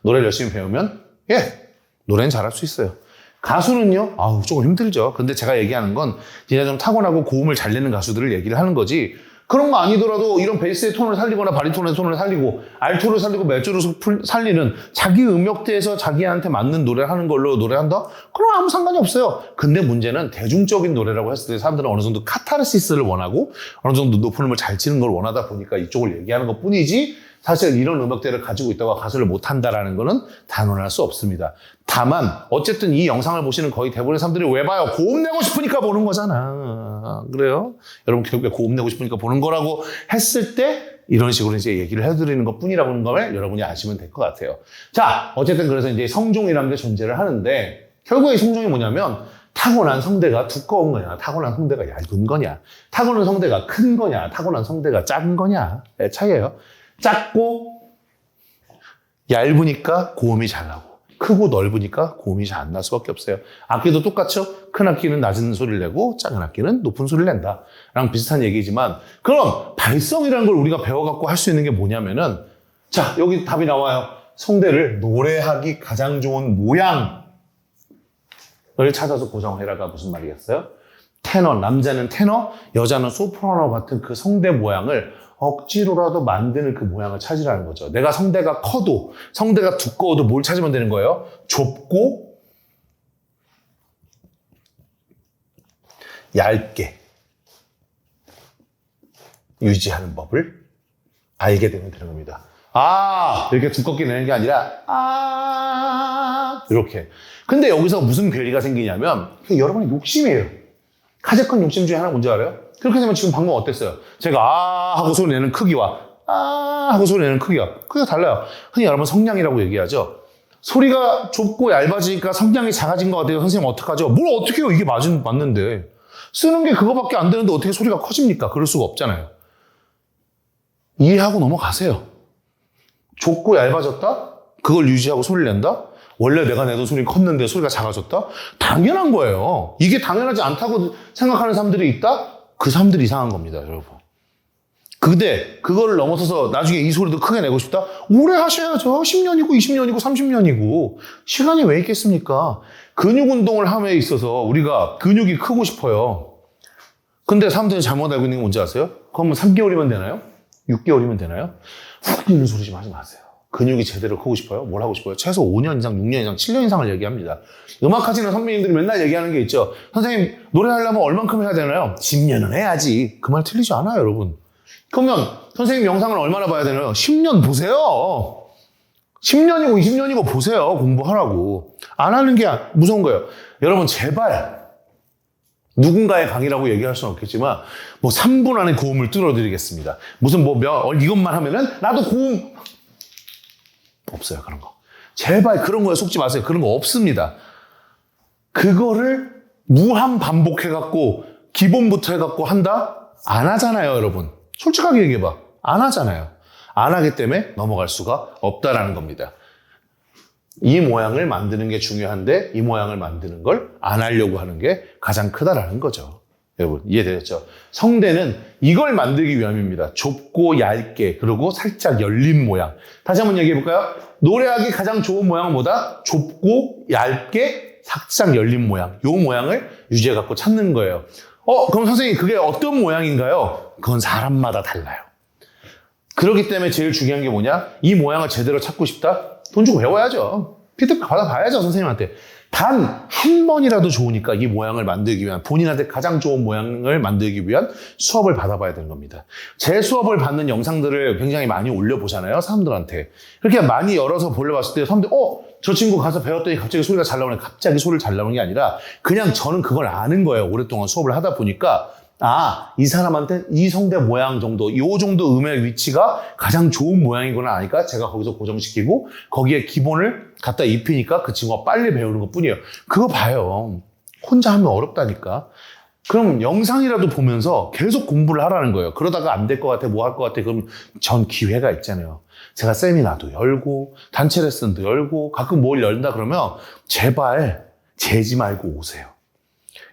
노래를 열심히 배우면 예, 노래는 잘할 수 있어요. 가수는요? 아우 조금 힘들죠. 근데 제가 얘기하는 건 진짜 좀 타고나고 고음을 잘 내는 가수들을 얘기를 하는 거지 그런 거 아니더라도 이런 베이스의 톤을 살리거나 바리톤의 톤을 살리고 알토를 살리고 메조를 살리는 자기 음역대에서 자기한테 맞는 노래를 하는 걸로 노래한다? 그럼 아무 상관이 없어요. 근데 문제는 대중적인 노래라고 했을 때 사람들은 어느 정도 카타르시스를 원하고 어느 정도 높은 음을 잘 치는 걸 원하다 보니까 이쪽을 얘기하는 것 뿐이지 사실 이런 음역대를 가지고 있다가 가수를 못한다라는 거는 단언할 수 없습니다. 다만 어쨌든 이 영상을 보시는 거의 대부분의 사람들이 왜 봐요? 고음 내고 싶으니까 보는 거잖아. 그래요? 여러분 결국에 고음 내고 싶으니까 보는 거라고 했을 때 이런 식으로 이제 얘기를 해드리는 것 뿐이라는 걸 여러분이 아시면 될 것 같아요. 자, 어쨌든 그래서 이제 성종이라는 게 존재를 하는데 결국에 이 성종이 뭐냐면 타고난 성대가 두꺼운 거냐, 타고난 성대가 얇은 거냐, 타고난 성대가 큰 거냐, 타고난 성대가 작은 거냐의 차이예요. 작고 얇으니까 고음이 잘 나고 크고 넓으니까 고음이 잘 안 날 수밖에 없어요. 악기도 똑같죠? 큰 악기는 낮은 소리를 내고 작은 악기는 높은 소리를 낸다. 랑 비슷한 얘기지만 그럼 발성이라는 걸 우리가 배워갖고 할 수 있는 게 뭐냐면은 자 여기 답이 나와요. 성대를 노래하기 가장 좋은 모양을 찾아서 고정해라가 무슨 말이겠어요? 테너, 남자는 테너, 여자는 소프라노 같은 그 성대 모양을 억지로라도 만드는 그 모양을 찾으라는 거죠. 내가 성대가 커도 성대가 두꺼워도 뭘 찾으면 되는 거예요? 좁고 얇게 유지하는 법을 알게 되면 되는 겁니다. 아 이렇게 두껍게 내는 게 아니라 아 이렇게. 근데 여기서 무슨 괴리가 생기냐면 여러분의 욕심이에요. 가장 큰 욕심 중에 하나 뭔지 알아요? 그렇게 되면 지금 방금 어땠어요? 제가 아 하고 소리 내는 크기와 아 하고 소리 내는 크기가 달라요. 흔히 여러분 성량이라고 얘기하죠. 소리가 좁고 얇아지니까 성량이 작아진 것 같아요. 선생님 어떡하죠? 뭘 어떻게 해요? 이게 맞는데. 쓰는 게 그거밖에 안 되는데 어떻게 소리가 커집니까? 그럴 수가 없잖아요. 이해하고 넘어가세요. 좁고 얇아졌다? 그걸 유지하고 소리를 낸다? 원래 내가 내던 소리 컸는데 소리가 작아졌다? 당연한 거예요. 이게 당연하지 않다고 생각하는 사람들이 있다? 그 사람들이 이상한 겁니다, 여러분. 근데 그거를 넘어서서 나중에 이 소리도 크게 내고 싶다? 오래 하셔야죠. 10년이고 20년이고 30년이고. 시간이 왜 있겠습니까? 근육 운동을 함에 있어서 우리가 근육이 크고 싶어요. 근데 사람들이 잘못 알고 있는 게 뭔지 아세요? 그러면 3개월이면 되나요? 6개월이면 되나요? 훅 뛰는 소리 좀 하지 마세요. 근육이 제대로 크고 싶어요? 뭘 하고 싶어요? 최소 5년 이상, 6년 이상, 7년 이상을 얘기합니다. 음악하시는 선배님들이 맨날 얘기하는 게 있죠. 선생님, 노래하려면 얼만큼 해야 되나요? 10년은 해야지. 그 말 틀리지 않아요, 여러분. 그러면 선생님 영상을 얼마나 봐야 되나요? 10년 보세요. 10년이고 20년이고 보세요. 공부하라고. 안 하는 게 무서운 거예요. 여러분, 제발 누군가의 강의라고 얘기할 수는 없겠지만 뭐 3분 안에 고음을 뚫어드리겠습니다. 무슨 이것만 하면은 나도 고음 없어요, 그런 거. 제발 그런 거에 속지 마세요. 그런 거 없습니다. 그거를 무한 반복해갖고 기본부터 해갖고 한다? 안 하잖아요, 여러분. 솔직하게 얘기해봐. 안 하잖아요. 안 하기 때문에 넘어갈 수가 없다라는 겁니다. 이 모양을 만드는 게 중요한데 이 모양을 만드는 걸 안 하려고 하는 게 가장 크다라는 거죠. 여러분 이해되셨죠? 성대는 이걸 만들기 위함입니다. 좁고 얇게 그리고 살짝 열린 모양. 다시 한번 얘기해 볼까요? 노래하기 가장 좋은 모양은 뭐다? 좁고 얇게 살짝 열린 모양. 이 모양을 유지해 갖고 찾는 거예요. 그럼 선생님 그게 어떤 모양인가요? 그건 사람마다 달라요. 그렇기 때문에 제일 중요한 게 뭐냐? 이 모양을 제대로 찾고 싶다? 돈 주고 배워야죠. 피드백 받아봐야죠, 선생님한테. 단 한 번이라도 좋으니까 이 모양을 만들기 위한, 본인한테 가장 좋은 모양을 만들기 위한 수업을 받아봐야 되는 겁니다. 제 수업을 받는 영상들을 굉장히 많이 올려보잖아요, 사람들한테. 그렇게 많이 열어서 올려봤을 때 사람들이 저 친구 가서 배웠더니 갑자기 소리가 잘 나오네. 갑자기 소리를 잘 나오는 게 아니라 그냥 저는 그걸 아는 거예요. 오랫동안 수업을 하다 보니까 이 사람한테 이 성대 모양 정도, 요 정도 음의 위치가 가장 좋은 모양이구나 아니까 제가 거기서 고정시키고 거기에 기본을 갖다 입히니까 그 친구가 빨리 배우는 것 뿐이에요. 그거 봐요. 혼자 하면 어렵다니까. 그럼 영상이라도 보면서 계속 공부를 하라는 거예요. 그러다가 안 될 것 같아, 뭐 할 것 같아. 그럼 전 기회가 있잖아요. 제가 세미나도 열고 단체 레슨도 열고 가끔 뭘 열다 그러면 제발 재지 말고 오세요.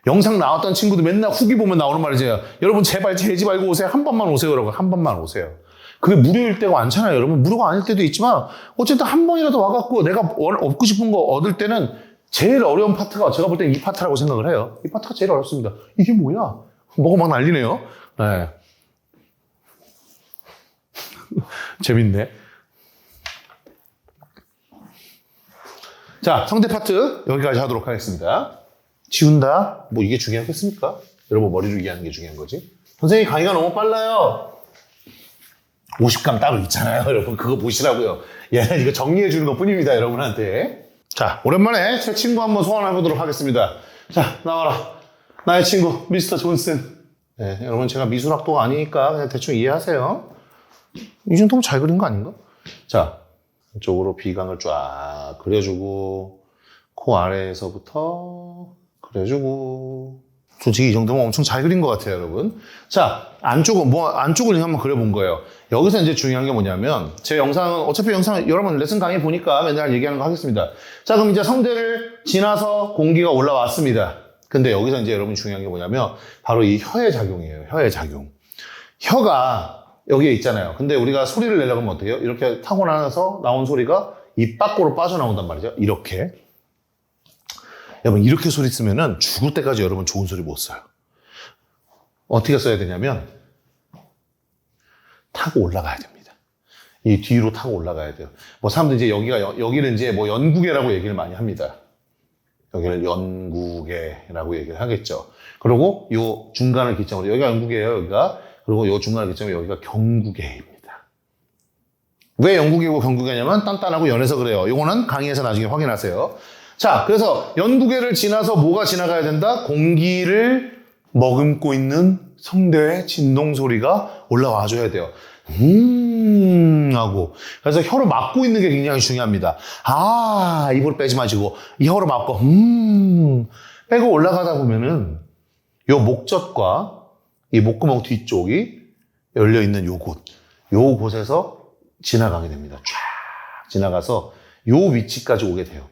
영상 나왔던 친구도 맨날 후기 보면 나오는 말이죠. 여러분 제발 재지 말고 오세요. 한 번만 오세요. 여러분 한 번만 오세요. 그게 무료일 때가 많잖아요. 여러분 무료가 아닐 때도 있지만 어쨌든 한 번이라도 와갖고 내가 얻고 싶은 거 얻을 때는 제일 어려운 파트가 제가 볼 때는 이 파트라고 생각을 해요. 이 파트가 제일 어렵습니다. 이게 뭐야? 뭐가 막 난리네요. 네. 재밌네. 자, 성대 파트 여기까지 하도록 하겠습니다. 지운다? 뭐 이게 중요하겠습니까? 여러분 머리를 이해하는 게 중요한 거지. 선생님 강의가 너무 빨라요. 50강 따로 있잖아요. 여러분 그거 보시라고요. 얘는 이거 정리해 주는 것 뿐입니다. 여러분한테. 자, 오랜만에 제 친구 한번 소환해 보도록 하겠습니다. 자, 나와라. 나의 친구 미스터 존슨. 네, 여러분 제가 미술학도가 아니니까 그냥 대충 이해하세요. 이 정도면 잘 그린 거 아닌가? 자, 이쪽으로 비강을 쫙 그려주고 코 아래에서부터 그려주고. 솔직히 이 정도면 엄청 잘 그린 것 같아요, 여러분. 자, 안쪽을 한번 그려본 거예요. 여기서 이제 중요한 게 뭐냐면, 제 영상은, 어차피 영상, 여러분 레슨 강의 보니까 맨날 얘기하는 거 하겠습니다. 자, 그럼 이제 성대를 지나서 공기가 올라왔습니다. 근데 여기서 이제 여러분 중요한 게 뭐냐면, 바로 이 혀의 작용이에요, 혀의 작용. 혀가 여기에 있잖아요. 근데 우리가 소리를 내려고 하면 어떻게 해요? 이렇게 타고 나서 나온 소리가 입 밖으로 빠져나온단 말이죠. 이렇게. 여러분 이렇게 소리 쓰면은 죽을 때까지 여러분 좋은 소리 못 써요. 어떻게 써야 되냐면 타고 올라가야 됩니다. 이 뒤로 타고 올라가야 돼요. 뭐 사람들이 이제 여기를 이제 뭐 연구개라고 얘기를 많이 합니다. 여기를 연구개라고 얘기를 하겠죠. 그리고 요 중간을 기점으로 여기가 연구개예요. 여기가. 그리고 요 중간을 기점으로 여기가 경구개입니다. 왜 연구개고 경구개냐면 단단하고 연해서 그래요. 요거는 강의에서 나중에 확인하세요. 자, 그래서 연구개를 지나서 뭐가 지나가야 된다? 공기를 머금고 있는 성대의 진동 소리가 올라와 줘야 돼요. 하고. 그래서 혀로 막고 있는 게 굉장히 중요합니다. 입을 빼지 마시고 이 혀로 막고 빼고 올라가다 보면은 요 목젖과 이 목구멍 뒤쪽이 열려 있는 요곳에서 지나가게 됩니다. 쫙 지나가서 요 위치까지 오게 돼요.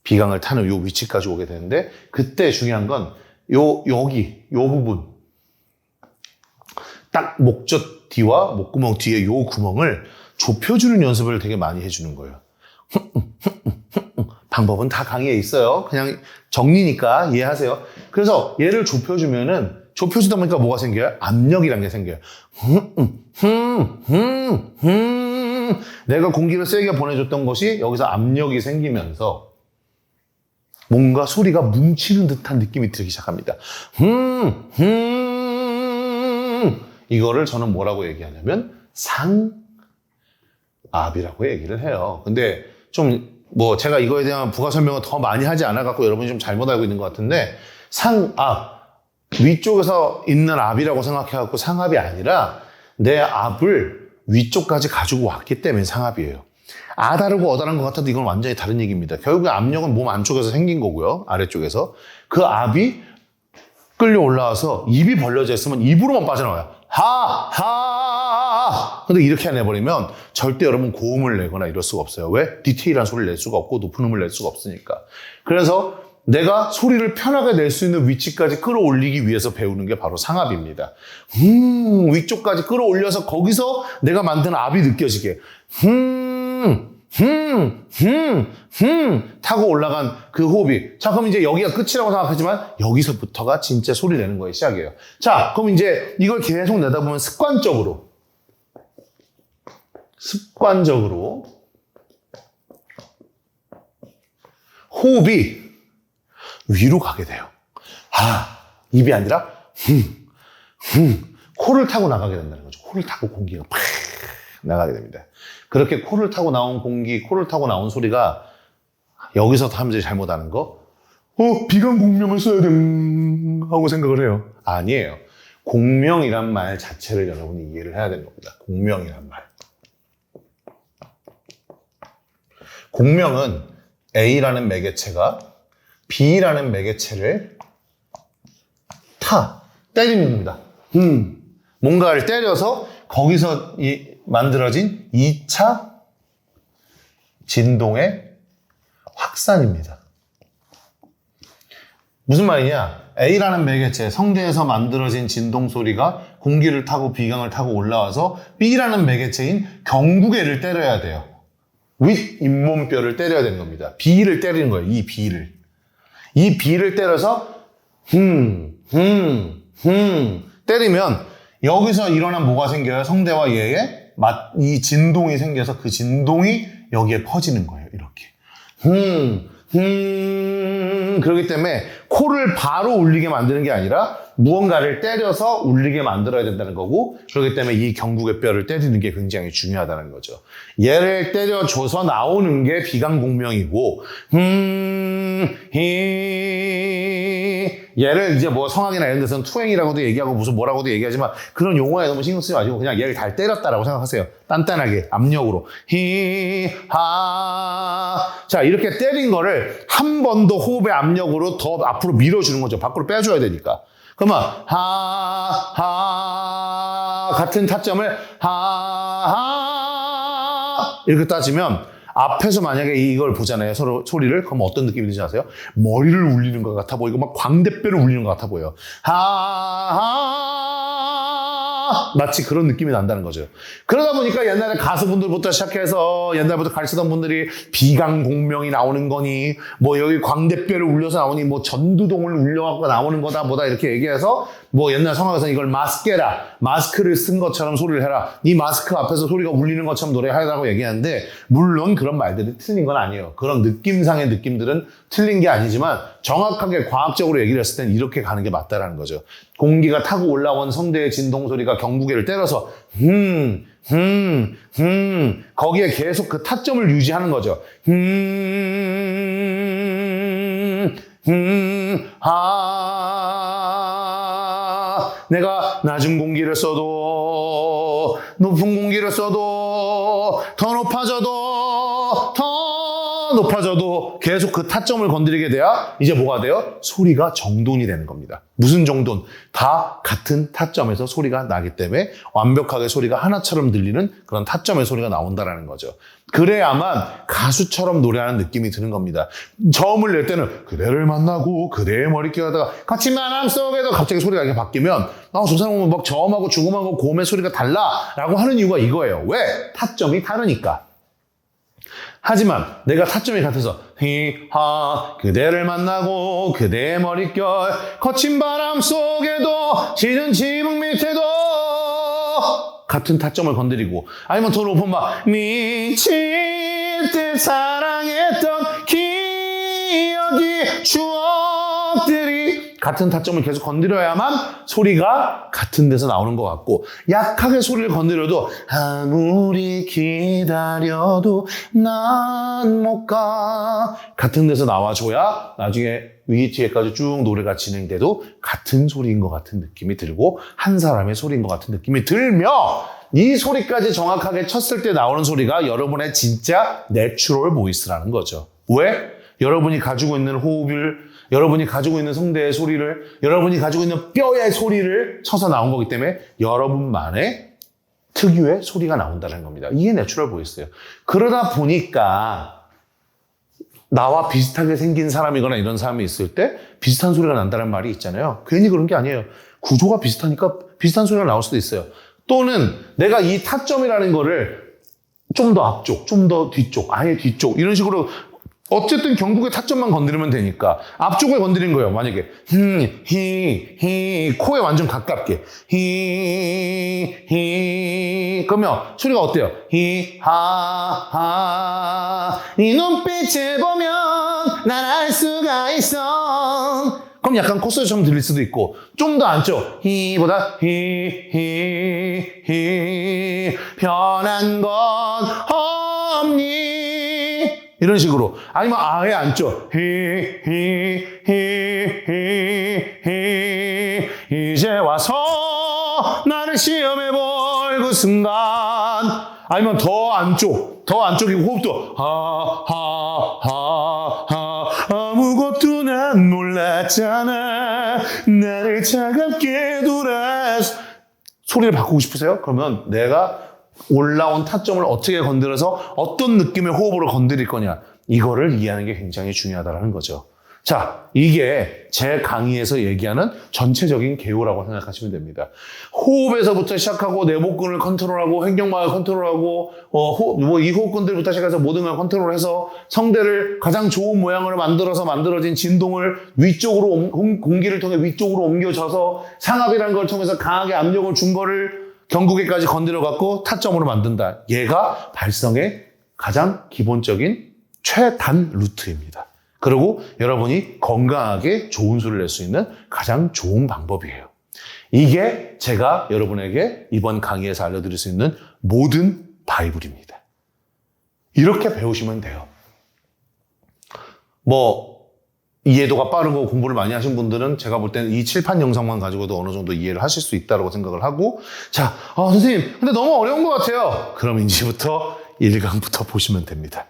비강을 타는 요 위치까지 오게 되는데 그때 중요한 건 여기 요 부분 딱 목젖 뒤와 목구멍 뒤에 요 구멍을 좁혀주는 연습을 되게 많이 해주는 거예요. 방법은 다 강의에 있어요. 그냥 정리니까 이해하세요. 그래서 얘를 좁혀주다 보니까 뭐가 생겨요? 압력이라는 게 생겨요. 내가 공기를 세게 보내줬던 것이 여기서 압력이 생기면서 뭔가 소리가 뭉치는 듯한 느낌이 들기 시작합니다. 이거를 저는 뭐라고 얘기하냐면 상압이라고 얘기를 해요. 근데 좀 뭐 제가 이거에 대한 부가 설명을 더 많이 하지 않아갖고 여러분이 좀 잘못 알고 있는 것 같은데 상압, 위쪽에서 있는 압이라고 생각해갖고 상압이 아니라 내 압을 위쪽까지 가지고 왔기 때문에 상압이에요. 아다르고 어다른 것 같아도 이건 완전히 다른 얘기입니다. 결국에 압력은 몸 안쪽에서 생긴 거고요. 아래쪽에서. 그 압이 끌려 올라와서 입이 벌려져 있으면 입으로만 빠져나와요. 근데 이렇게 내버리면 절대 여러분 고음을 내거나 이럴 수가 없어요. 왜? 디테일한 소리를 낼 수가 없고 높은 음을 낼 수가 없으니까. 그래서 내가 소리를 편하게 낼 수 있는 위치까지 끌어올리기 위해서 배우는 게 바로 상압입니다. 위쪽까지 끌어올려서 거기서 내가 만든 압이 느껴지게 타고 올라간 그 호흡이. 자, 그럼 이제 여기가 끝이라고 생각하지만 여기서부터가 진짜 소리 내는 거의 시작이에요. 자, 그럼 이제 이걸 계속 내다 보면 습관적으로 호흡이 위로 가게 돼요. 입이 아니라 코를 타고 나가게 된다는 거죠. 코를 타고 공기가 팍 나가게 됩니다. 그렇게 코를 타고 나온 공기, 코를 타고 나온 소리가 여기서 사람들이 잘못하는 거, 비강 공명을 써야 돼 하고 생각을 해요. 아니에요. 공명이란 말 자체를 여러분이 이해를 해야 되는 겁니다. 공명이란 말. 공명은 A라는 매개체가 B라는 매개체를 때리는 겁니다. 뭔가를 때려서 거기서 만들어진 2차 진동의 확산입니다. 무슨 말이냐? A라는 매개체, 성대에서 만들어진 진동 소리가 공기를 타고 비강을 타고 올라와서 B라는 매개체인 경구개를 때려야 돼요. 윗 잇몸뼈를 때려야 되는 겁니다. B를 때리는 거예요. 이 B를 때려서 때리면 여기서 일어난 뭐가 생겨요? 성대와 얘의 이 진동이 생겨서 그 진동이 여기에 퍼지는 거예요. 이렇게. 그렇기 때문에 코를 바로 울리게 만드는 게 아니라 무언가를 때려서 울리게 만들어야 된다는 거고, 그렇기 때문에 이 경구의 뼈를 때리는 게 굉장히 중요하다는 거죠. 얘를 때려줘서 나오는 게 비강공명이고, 얘를 이제 뭐 성악이나 이런 데서는 투행이라고도 얘기하고 무슨 뭐라고도 얘기하지만 그런 용어에 너무 신경 쓰지 마시고 그냥 얘를 잘 때렸다라고 생각하세요. 단단하게 압력으로 자, 이렇게 때린 거를 한 번 더 호흡의 압력으로 더 앞으로 밀어주는 거죠. 밖으로 빼줘야 되니까. 그러면 같은 타점을 이렇게 따지면 앞에서 만약에 이걸 보잖아요. 서로 소리를. 그럼 어떤 느낌이 드는지 아세요? 머리를 울리는 것 같아 보이고 막 광대뼈를 울리는 것 같아 보여요. 마치 그런 느낌이 난다는 거죠. 그러다 보니까 옛날에 가수분들부터 시작해서 옛날부터 가르치던 분들이 비강공명이 나오는 거니 뭐 여기 광대뼈를 울려서 나오니 뭐 전두동을 울려갖고 나오는 거다 뭐다 이렇게 얘기해서 뭐 옛날 성악에서는 이걸 마스크를 쓴 것처럼 소리를 해라. 이 마스크 앞에서 소리가 울리는 것처럼 노래하라고 얘기하는데 물론 그런 말들이 틀린 건 아니에요. 그런 느낌상의 느낌들은 틀린 게 아니지만 정확하게 과학적으로 얘기를 했을 땐 이렇게 가는 게 맞다라는 거죠. 공기가 타고 올라온 성대의 진동 소리가 경구개를 때려서 거기에 계속 그 타점을 유지하는 거죠. 내가 낮은 공기를 써도 높은 공기를 써도 더 높아져도 계속 그 타점을 건드리게 돼야 이제 뭐가 돼요? 소리가 정돈이 되는 겁니다. 무슨 정돈? 다 같은 타점에서 소리가 나기 때문에 완벽하게 소리가 하나처럼 들리는 그런 타점의 소리가 나온다는 거죠. 그래야만 가수처럼 노래하는 느낌이 드는 겁니다. 저음을 낼 때는 그대를 만나고 그대의 머릿결 하다가 같이 만남 속에도 갑자기 소리가 이렇게 바뀌면 저 사람은 막 저음하고 중음하고 고음의 소리가 달라라고 하는 이유가 이거예요. 왜? 타점이 다르니까. 하지만 내가 타점이 같아서 그대를 만나고 그대의 머릿결 거친 바람 속에도 짖은 지붕 밑에도 같은 타점을 건드리고 아니면 더 높은 막 미칠 듯 사랑했던 기억이 추억들이 같은 타점을 계속 건드려야만 소리가 같은 데서 나오는 것 같고 약하게 소리를 건드려도 아무리 기다려도 난 못 가 같은 데서 나와줘야 나중에 위 뒤에까지 쭉 노래가 진행돼도 같은 소리인 것 같은 느낌이 들고 한 사람의 소리인 것 같은 느낌이 들며 이 소리까지 정확하게 쳤을 때 나오는 소리가 여러분의 진짜 내추럴 보이스라는 거죠. 왜? 여러분이 가지고 있는 호흡을 여러분이 가지고 있는 성대의 소리를 여러분이 가지고 있는 뼈의 소리를 쳐서 나온 거기 때문에 여러분만의 특유의 소리가 나온다는 겁니다. 이게 내추럴 보이스예요. 그러다 보니까 나와 비슷하게 생긴 사람이거나 이런 사람이 있을 때 비슷한 소리가 난다는 말이 있잖아요. 괜히 그런 게 아니에요. 구조가 비슷하니까 비슷한 소리가 나올 수도 있어요. 또는 내가 이 타점이라는 거를 좀 더 앞쪽, 좀 더 뒤쪽, 아예 뒤쪽 이런 식으로 어쨌든 경국의 타점만 건드리면 되니까 앞쪽을 건드린 거예요. 만약에 코에 완전 가깝게 그러면 소리가 어때요? 이 눈빛을 보면 난 알 수가 있어. 그럼 약간 콧소리처럼 들릴 수도 있고 좀 더 안쪽 보다 변한 건 없니 이런 식으로 아니면 아예 안쪽 이제 와서 나를 시험해볼 그 순간 아니면 더 안쪽이고 호흡도 아무것도 난 몰랐잖아 나를 차갑게 돌아서 소리를 바꾸고 싶으세요? 그러면 내가 올라온 타점을 어떻게 건드려서 어떤 느낌의 호흡으로 건드릴 거냐 이거를 이해하는 게 굉장히 중요하다는 거죠. 자, 이게 제 강의에서 얘기하는 전체적인 개요라고 생각하시면 됩니다. 호흡에서부터 시작하고 내복근을 컨트롤하고 횡격막을 컨트롤하고 이 호흡근들부터 시작해서 모든 걸 컨트롤해서 성대를 가장 좋은 모양으로 만들어진 진동을 위쪽으로 공기를 통해 위쪽으로 옮겨져서 상압이라는 걸 통해서 강하게 압력을 준 거를 경구개까지 건드려갖고 타점으로 만든다. 얘가 발성의 가장 기본적인 최단 루트입니다. 그리고 여러분이 건강하게 좋은 소리를 낼 수 있는 가장 좋은 방법이에요. 이게 제가 여러분에게 이번 강의에서 알려드릴 수 있는 모든 바이블입니다. 이렇게 배우시면 돼요. 이해도가 빠르고 공부를 많이 하신 분들은 제가 볼 때는 이 칠판 영상만 가지고도 어느 정도 이해를 하실 수 있다고 생각을 하고 자, 선생님 근데 너무 어려운 것 같아요. 그럼 이제부터 1강부터 보시면 됩니다.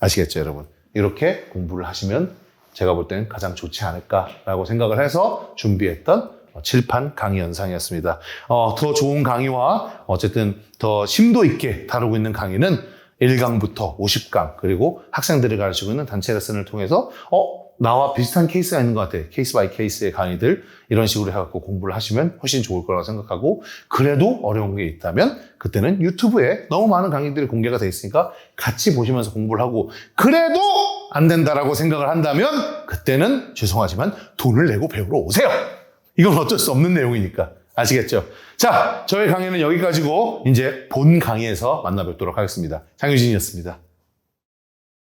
아시겠죠, 여러분? 이렇게 공부를 하시면 제가 볼 때는 가장 좋지 않을까라고 생각을 해서 준비했던 칠판 강의 영상이었습니다. 더 좋은 강의와 어쨌든 더 심도 있게 다루고 있는 강의는 1강부터 50강 그리고 학생들이 가르치고 있는 단체 레슨을 통해서 나와 비슷한 케이스가 있는 것 같아. 케이스 바이 케이스의 강의들 이런 식으로 해갖고 공부를 하시면 훨씬 좋을 거라고 생각하고 그래도 어려운 게 있다면 그때는 유튜브에 너무 많은 강의들이 공개가 돼 있으니까 같이 보시면서 공부를 하고 그래도 안 된다라고 생각을 한다면 그때는 죄송하지만 돈을 내고 배우러 오세요. 이건 어쩔 수 없는 내용이니까. 아시겠죠? 자, 저희 강의는 여기까지고 이제 본 강의에서 만나 뵙도록 하겠습니다. 장유진이었습니다.